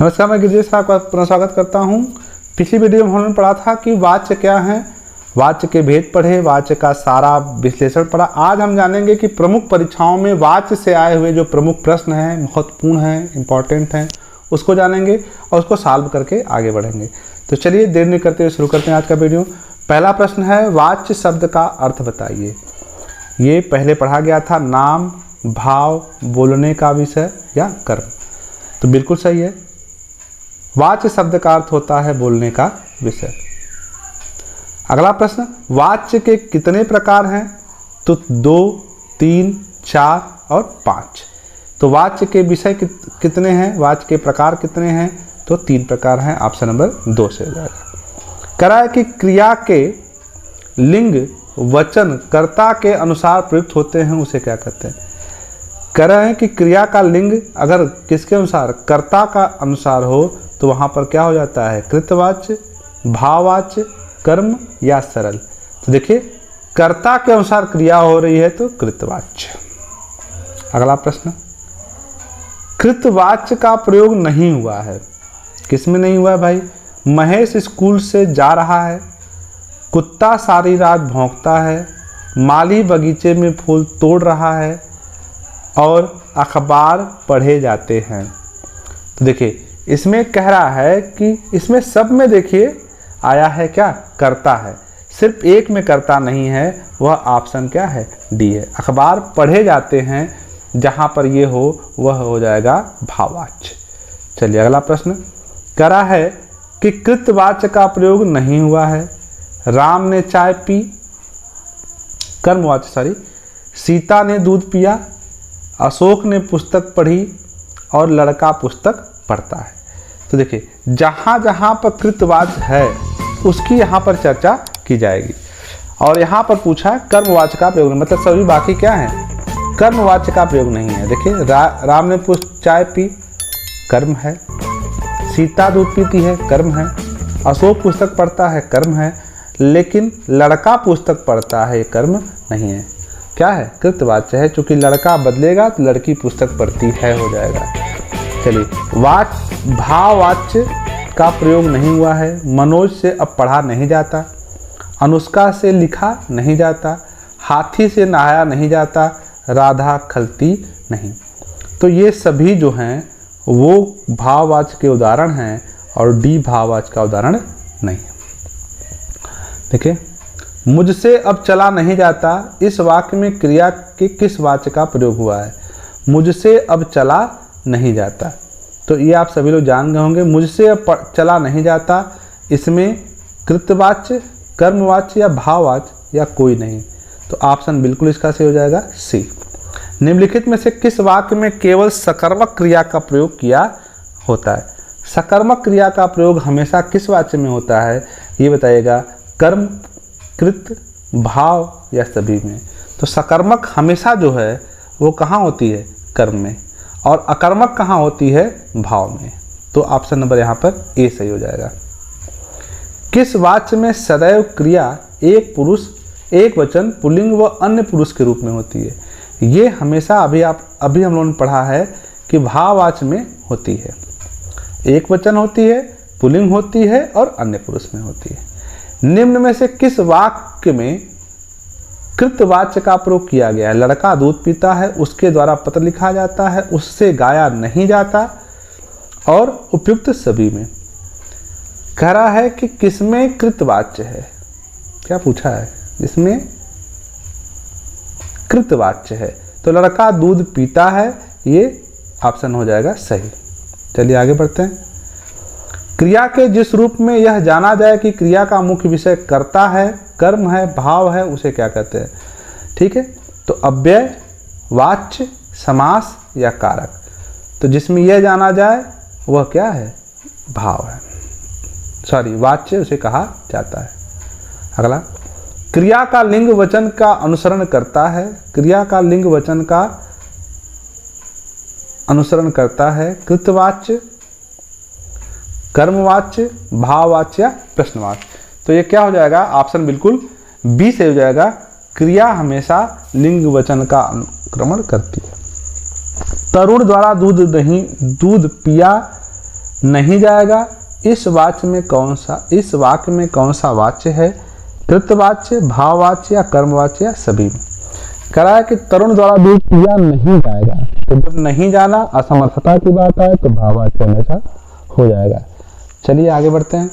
नमस्कार, मैं गिरीश आपका पुनः स्वागत करता हूं। पिछली वीडियो में हमने पढ़ा था कि वाच्य क्या है, वाच्य के भेद पढ़े, वाच्य का सारा विश्लेषण पढ़ा। आज हम जानेंगे कि प्रमुख परीक्षाओं में वाच्य से आए हुए जो प्रमुख प्रश्न हैं, महत्वपूर्ण हैं, इंपॉर्टेंट हैं, उसको जानेंगे और उसको सॉल्व करके आगे बढ़ेंगे। तो चलिए देर नहीं करते हुए शुरू करते हैं आज का वीडियो। पहला प्रश्न है, वाच्य शब्द का अर्थ बताइए। ये पहले पढ़ा गया था, नाम, भाव, बोलने का विषय या कर्म। तो बिल्कुल सही है, वाच्य शब्द का अर्थ होता है बोलने का विषय। अगला प्रश्न, वाच्य के कितने प्रकार हैं? तो 2, 3, 4 और 5। तो वाच्य के विषय कितने हैं, वाच्य के प्रकार कितने हैं? तो 3 प्रकार हैं। ऑप्शन नंबर 2 से हो जाएगा। कह रहा है कि क्रिया के लिंग वचन कर्ता के अनुसार प्रयुक्त होते हैं, उसे क्या कहते हैं? कह रहे हैं कि क्रिया का लिंग अगर किसके अनुसार, कर्ता का अनुसार हो तो वहाँ पर क्या हो जाता है? कृतवाच्य, भाववाच्य, कर्म या सरल। तो देखिए, कर्ता के अनुसार क्रिया हो रही है तो कृतवाच्य। अगला प्रश्न, कृतवाच्य का प्रयोग नहीं हुआ है। किसमें नहीं हुआ है भाई? महेश स्कूल से जा रहा है, कुत्ता सारी रात भौंकता है, माली बगीचे में फूल तोड़ रहा है और अखबार पढ़े जाते हैं। तो देखिए, इसमें कह रहा है कि इसमें सब में देखिए आया है क्या? कर्ता है। सिर्फ एक में कर्ता नहीं है, वह ऑप्शन क्या है? डी है। अखबार पढ़े जाते हैं, जहाँ पर ये हो वह हो जाएगा भाववाच्य। चलिए अगला प्रश्न, कह रहा है कि कृतवाच्य का प्रयोग नहीं हुआ है। राम ने चाय पी, कर्मवाच्य सॉरी, सीता ने दूध पिया, अशोक ने पुस्तक पढ़ी और लड़का पुस्तक पढ़ता है। तो देखिए, जहाँ जहाँ पर कृतवाच्य है उसकी यहाँ पर चर्चा की जाएगी। और यहाँ पर पूछा है कर्मवाच्य का प्रयोग नहीं, मतलब सभी बाकी क्या है? कर्मवाच्य का प्रयोग नहीं है। देखिए, राम ने चाय पी, कर्म है। सीता दूध पीती है, कर्म है। अशोक पुस्तक पढ़ता है, कर्म है। लेकिन लड़का पुस्तक पढ़ता है, कर्म नहीं है। क्या है? कृतवाच्य है। चूंकि लड़का बदलेगा तो लड़की पुस्तक पढ़ती है हो जाएगा। चलिए, भाववाच्य का प्रयोग नहीं हुआ है। मनोज से अब पढ़ा नहीं जाता, अनुष्का से लिखा नहीं जाता, हाथी से नहाया नहीं जाता, राधा खलती नहीं। तो ये सभी जो हैं वो भाववाच्य के उदाहरण हैं और डी भाववाच्य का उदाहरण नहीं है। देखिए, मुझसे अब चला नहीं जाता, इस वाक्य में क्रिया के किस वाच्य का प्रयोग हुआ है? मुझसे अब चला नहीं जाता, तो ये आप सभी लोग जान गए होंगे। मुझसे अब चला नहीं जाता, इसमें कृतवाच्य, कर्मवाच्य या भाववाच्य या कोई नहीं। तो ऑप्शन बिल्कुल इसका सही हो जाएगा सी। निम्नलिखित में से किस वाक्य में केवल सकर्मक क्रिया का प्रयोग किया होता है? सकर्मक क्रिया का प्रयोग हमेशा किस वाच्य में होता है ये बताइएगा? कर्म, कृत, भाव या सभी में? तो सकर्मक हमेशा जो है वो कहाँ होती है? कर्म में। और अकर्मक कहाँ होती है? भाव में। तो ऑप्शन नंबर यहाँ पर ए सही हो जाएगा। किस वाच्य में सदैव क्रिया एक पुरुष, एक वचन, पुल्लिंग व अन्य पुरुष के रूप में होती है? ये हमेशा अभी हम लोगों ने पढ़ा है कि भाववाच्य में होती है। एक वचन होती है, पुल्लिंग होती है और अन्य पुरुष में होती है। निम्न में से किस वाक्य में कृतवाच्य का प्रयोग किया गया है? लड़का दूध पीता है, उसके द्वारा पत्र लिखा जाता है, उससे गाया नहीं जाता और उपयुक्त सभी में। कह रहा है कि किसमें कृतवाच्य है? क्या पूछा है? इसमें कृतवाच्य है, तो लड़का दूध पीता है, ये ऑप्शन हो जाएगा सही। चलिए आगे बढ़ते हैं। क्रिया के जिस रूप में यह जाना जाए कि क्रिया का मुख्य विषय कर्ता है, कर्म है, भाव है, उसे क्या कहते हैं? ठीक है, तो अव्यय, वाच्य, समास या कारक। तो जिसमें यह जाना जाए वह क्या है? भाव है, सॉरी वाच्य उसे कहा जाता है। अगला, क्रिया का लिंग वचन का अनुसरण करता है। क्रिया का लिंग वचन का अनुसरण करता है। कृतवाच्य, कर्मवाच्य, भाववाच्य या प्रश्नवाच्य। तो ये क्या हो जाएगा? ऑप्शन बिल्कुल बी से हो जाएगा। क्रिया हमेशा लिंग वचन का अनुक्रमण करती है। तरुण द्वारा दूध पिया नहीं जाएगा। इस वाक्य में कौन सा वाच्य है? कृतवाच्य, भाववाच्य या कर्मवाच्य या सभी में? कह रहा है कि तरुण द्वारा दूध पिया नहीं जाएगा। तो जब नहीं जाना असमर्थता की बात है तो भाववाच्य हमेशा हो जाएगा। चलिए आगे बढ़ते हैं।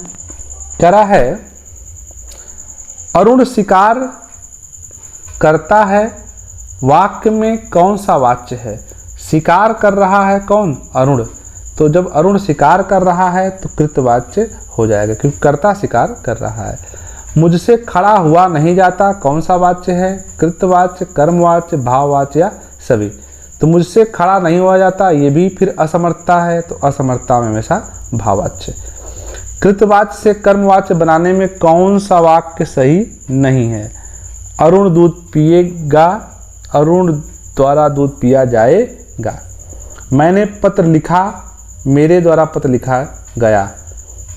कह रहा है अरुण शिकार करता है, वाक्य में कौन सा वाच्य है? शिकार कर रहा है कौन? अरुण। तो जब अरुण शिकार कर रहा है तो कृतवाच्य हो जाएगा, क्योंकि कर्ता शिकार कर रहा है। मुझसे खड़ा हुआ नहीं जाता, कौन सा वाच्य है? कृतवाच्य, कर्मवाच्य, भाववाच्य या सभी? तो मुझसे खड़ा नहीं हुआ जाता, ये भी फिर असमर्थता है, तो असमर्थता में हमेशा भाववाच्य। कृतवाच्य से कर्मवाच्य बनाने में कौन सा वाक्य सही नहीं है? अरुण दूध पिएगा, अरुण द्वारा दूध पिया जाएगा। मैंने पत्र लिखा, मेरे द्वारा पत्र लिखा गया।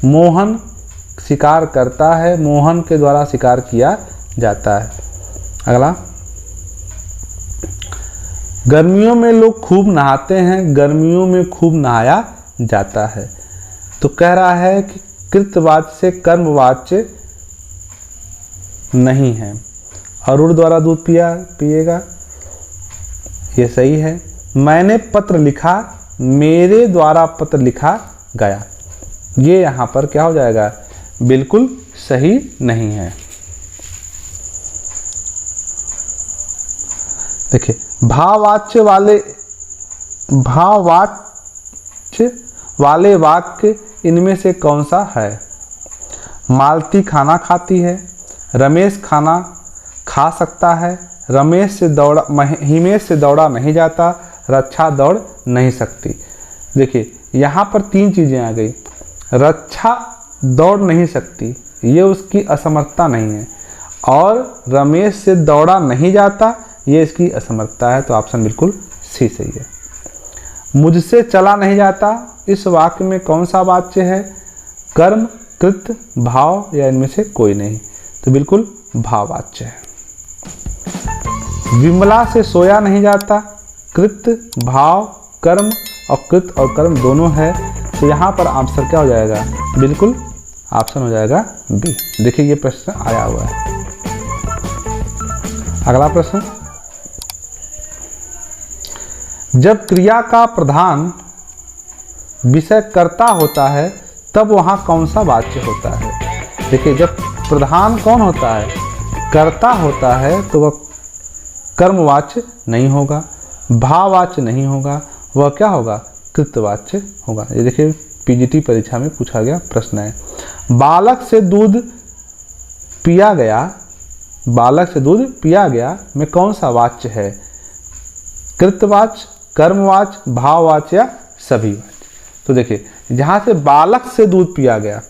मोहन शिकार करता है, मोहन के द्वारा शिकार किया जाता है। अगला, गर्मियों में लोग खूब नहाते हैं, गर्मियों में खूब नहाया जाता है। तो कह रहा है कि कृतवाच्य से कर्मवाच्य नहीं है। अरुण द्वारा दूध पिएगा, ये सही है। मैंने पत्र लिखा, मेरे द्वारा पत्र लिखा गया, ये यहाँ पर क्या हो जाएगा? बिल्कुल सही नहीं है। देखिए, भाववाच्य वाले वाक्य इनमें से कौन सा है? मालती खाना खाती है, रमेश खाना खा सकता है, हिमेश से दौड़ा नहीं जाता, रक्षा दौड़ नहीं सकती। देखिए यहाँ पर तीन चीज़ें आ गई। रक्षा दौड़ नहीं सकती, ये उसकी असमर्थता नहीं है, और रमेश से दौड़ा नहीं जाता, ये इसकी असमर्थता है। तो ऑप्शन बिल्कुल सी सही है। मुझसे चला नहीं जाता, इस वाक्य में कौन सा वाच्य है? कर्म, कृत, भाव या इनमें से कोई नहीं? तो बिल्कुल भाववाच्य है। विमला से सोया नहीं जाता, कृत, भाव, कर्म, और कृत और कर्म दोनों है। तो यहाँ पर आंसर क्या हो जाएगा? बिल्कुल ऑप्शन हो जाएगा बी। देखिए ये प्रश्न आया हुआ है। अगला प्रश्न, जब क्रिया का प्रधान विषय कर्ता होता है तब वहाँ कौन सा वाच्य होता है? देखिए जब प्रधान कौन होता है? कर्ता होता है, तो वह कर्मवाच्य नहीं होगा, भाववाच्य नहीं होगा, वह क्या होगा? कृतवाच्य होगा। ये देखिए पीजीटी परीक्षा में पूछा गया प्रश्न है। बालक से दूध पिया गया में कौन सा वाच्य है? कृतवाच्य, कर्मवाच्य, भाववाच्य या सभी वाच्य? तो देखिए जहाँ से बालक से दूध पिया गया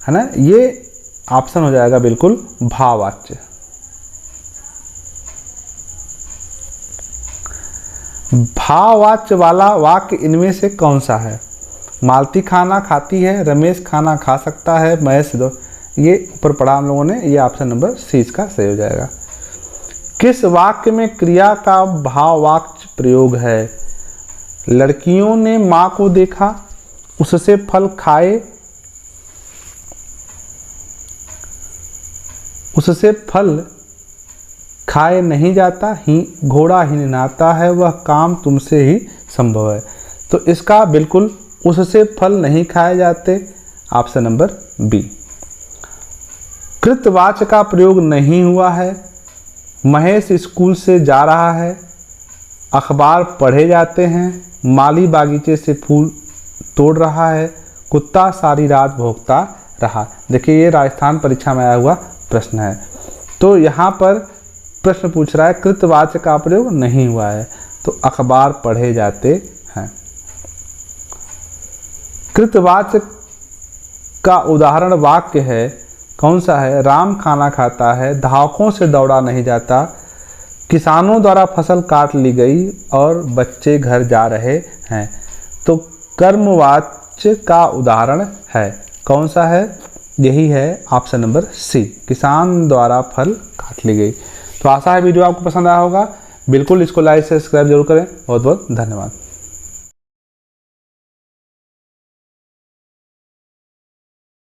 है ना, ये ऑप्शन हो जाएगा बिल्कुल भाववाच्य। भाववाच्य वाला वाक्य इनमें से कौन सा है? मालती खाना खाती है, रमेश खाना खा सकता है, महेश दो, ये ऊपर पढ़ा हम लोगों ने, ये ऑप्शन नंबर सी इसका सही हो जाएगा। किस वाक्य में क्रिया का भाववाच्य प्रयोग है? लड़कियों ने माँ को देखा, उससे फल खाए, उससे फल खाए नहीं जाता, घोड़ा ही नहाता है, वह काम तुमसे ही संभव है। तो इसका बिल्कुल उससे फल नहीं खाए जाते, ऑप्शन नंबर बी। कृतवाच्य का प्रयोग नहीं हुआ है। महेश स्कूल से जा रहा है, अखबार पढ़े जाते हैं, माली बागीचे से फूल तोड़ रहा है, कुत्ता सारी रात भौंकता रहा। देखिए ये राजस्थान परीक्षा में आया हुआ प्रश्न है। तो यहाँ पर प्रश्न पूछ रहा है कृतवाच्य का प्रयोग नहीं हुआ है, तो अखबार पढ़े जाते हैं। कृतवाच्य का उदाहरण वाक्य है कौन सा है? राम खाना खाता है, धावकों से दौड़ा नहीं जाता, किसानों द्वारा फसल काट ली गई और बच्चे घर जा रहे हैं। तो कर्मवाच्य का उदाहरण है कौन सा है? यही है ऑप्शन नंबर सी, किसान द्वारा फल काट ली गई। तो आशा है वीडियो आपको पसंद आया होगा। बिल्कुल इसको लाइक सब्सक्राइब जरूर करें। बहुत बहुत धन्यवाद।